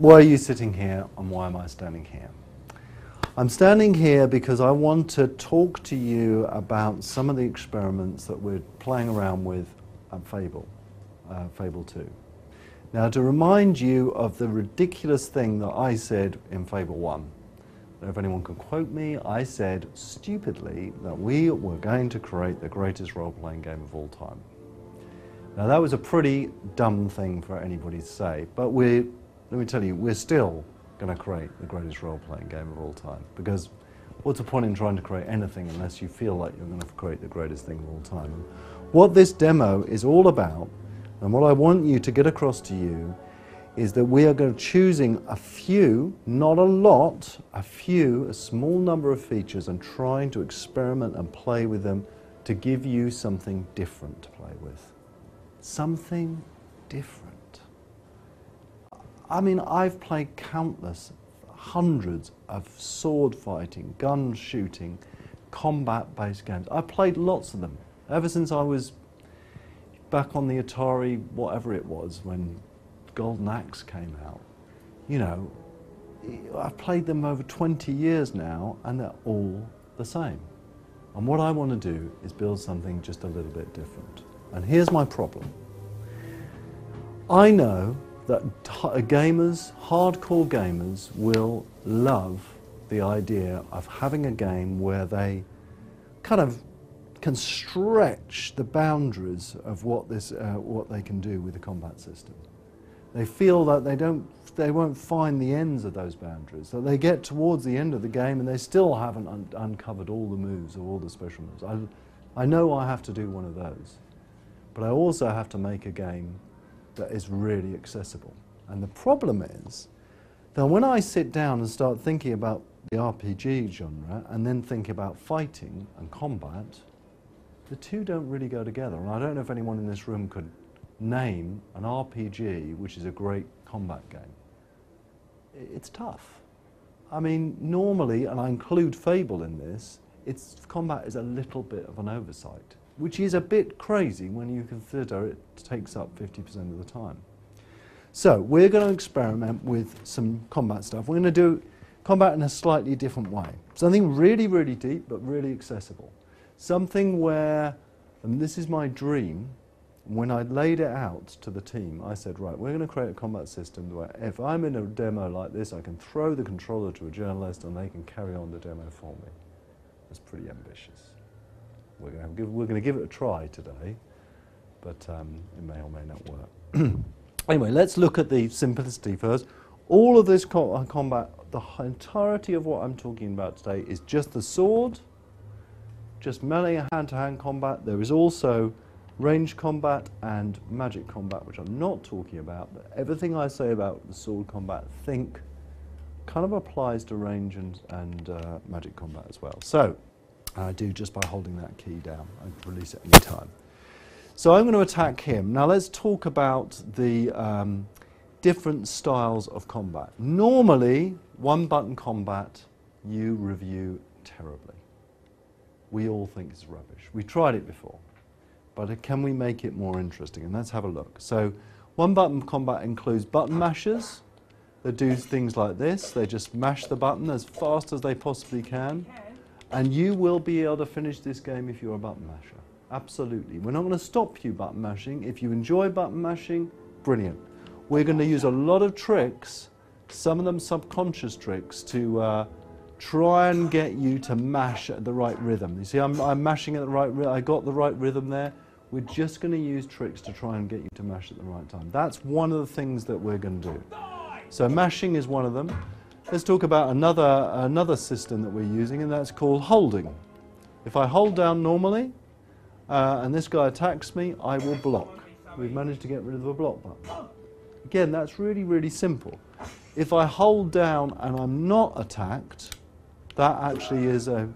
why are you sitting here and why am I standing here? I'm standing here because I want to talk to you about some of the experiments that we're playing around with at Fable, Fable 2. Now, to remind you of the ridiculous thing that I said in Fable 1, if anyone can quote me, I said stupidly that we were going to create the greatest role-playing game of all time. Now, that was a pretty dumb thing for anybody to say, but let me tell you, we're still going to create the greatest role-playing game of all time, because what's the point in trying to create anything unless you feel like you're going to create the greatest thing of all time? And what this demo is all about, and what I want you to get across to you, is that we are choosing a few, not a lot, a small number of features and trying to experiment and play with them to give you something different to play with. Something different. I mean, I've played countless, hundreds of sword fighting, gun shooting, combat-based games. I've played lots of them ever since I was back on the Atari, whatever it was, when Golden Axe came out. You know, I've played them over 20 years now and they're all the same. And what I want to do is build something just a little bit different. And here's my problem. I know that gamers, hardcore gamers, will love the idea of having a game where they kind of can stretch the boundaries of what they can do with the combat system. They feel that they won't find the ends of those boundaries, that they get towards the end of the game and they still haven't uncovered all the moves or all the special moves. I know I have to do one of those, but I also have to make a game that is really accessible. And the problem is that when I sit down and start thinking about the RPG genre and then think about fighting and combat, the two don't really go together. And I don't know if anyone in this room could name an RPG which is a great combat game. It's tough. I mean, normally, and I include Fable in this, its combat is a little bit of an oversight, which is a bit crazy when you consider it takes up 50% of the time. So we're going to experiment with some combat stuff. We're going to do combat in a slightly different way. Something really, really deep, but really accessible. Something where, and this is my dream, when I laid it out to the team, I said, right, we're going to create a combat system where if I'm in a demo like this, I can throw the controller to a journalist and they can carry on the demo for me. That's pretty ambitious. We're going to give it a try today, but it may or may not work. Anyway, let's look at the simplicity first. All of this combat, the entirety of what I'm talking about today is just the sword, just melee hand-to-hand combat. There is also range combat and magic combat, which I'm not talking about, but everything I say about the sword combat, think, kind of applies to range and magic combat as well. So, I do just by holding that key down. I can release it any time. So I'm going to attack him. Now let's talk about the different styles of combat. Normally, one-button combat, you review terribly. We all think it's rubbish. We tried it before. But can we make it more interesting? And let's have a look. So one-button combat includes button mashers that do things like this. They just mash the button as fast as they possibly can. And you will be able to finish this game if you're a button masher. Absolutely. We're not going to stop you button mashing. If you enjoy button mashing, brilliant. We're going to use a lot of tricks, some of them subconscious tricks, to try and get you to mash at the right rhythm. You see, I'm mashing at the right rhythm. I got the right rhythm there. We're just going to use tricks to try and get you to mash at the right time. That's one of the things that we're going to do. So mashing is one of them. Let's talk about another system that we're using, and that's called holding. If I hold down normally, and this guy attacks me, I will block. We've managed to get rid of the block button. Again, that's really, really simple. If I hold down and I'm not attacked, that actually is a